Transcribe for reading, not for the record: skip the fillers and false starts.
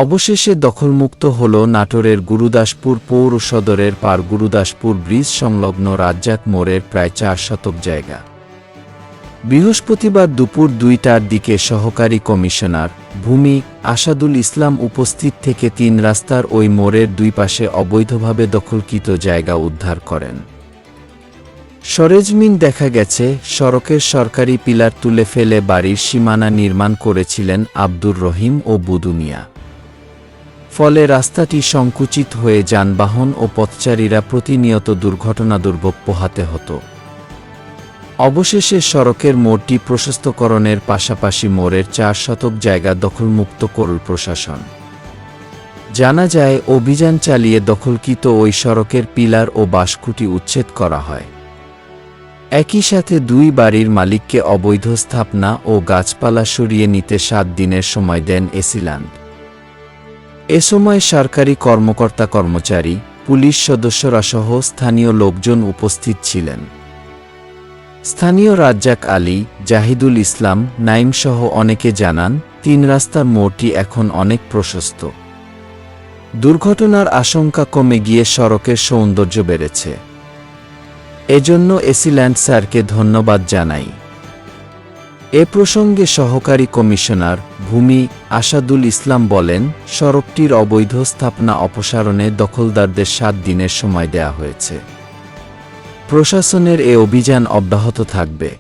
অবশেষে দখলমুক্ত হল নাটোরের গুরুদাসপুর পৌর সদরের পার গুরুদাসপুর ব্রিজ সংলগ্ন রাজ্জাক মোড়ের প্রায় ৪ শতক জায়গা। বৃহস্পতিবার দুপুর ২টার দিকে সহকারী কমিশনার ভূমি আসাদুল ইসলাম উপস্থিত থেকে ৩ রাস্তার ওই মোড়ের দুই পাশে অবৈধভাবে দখলকৃত জায়গা উদ্ধার করেন। সরেজমিন দেখা গেছে, সড়কের সরকারি পিলার তুলে ফেলে বাড়ির সীমানা নির্মাণ করেছিলেন আব্দুর রহিম ও বুদু মিয়া। ফলে রাস্তাটি সংকুচিত হয়ে যানবাহন ও পথচারীরা প্রতিনিয়ত দুর্ঘটনাদুর্ভোগ পোহাতে হতো। অবশেষে সড়কের মোড়টি প্রশস্তকরণের পাশাপাশি মোড়ের ৪ শতক জায়গা দখলমুক্ত করল প্রশাসন। জানা যায়, অভিযান চালিয়ে দখলকৃত ওই সড়কের পিলার ও বাঁশখুঁটি উচ্ছেদ করা হয়। একই সাথে দুই বাড়ির মালিককে অবৈধ স্থাপনা ও গাছপালা সরিয়ে নিতে ৭ দিনের সময় দেন এসিল্যান্ড। এ সময় সরকারি কর্মকর্তা কর্মচারী, পুলিশ সদস্যরা সহ স্থানীয় লোকজন উপস্থিত ছিলেন। স্থানীয় রাজ্জাক আলী, জাহিদুল ইসলাম, নাইম সহ অনেকে জানান, ৩ রাস্তার মোড়টি এখন অনেক প্রশস্ত। দুর্ঘটনার আশঙ্কা কমে গিয়ে সড়কের সৌন্দর্য বেড়েছে। এজন্য এসিল্যান্ড স্যারকে ধন্যবাদ জানাই। এ প্রসঙ্গে সহকারী কমিশনার ভূমি আসাদুল ইসলাম বলেন, সড়কটির অবৈধ স্থাপনা অপসারণে দখলদারদের ৭ দিনের সময় দেয়া হয়েছে। প্রশাসনের এ অভিযান অব্যাহত থাকবে।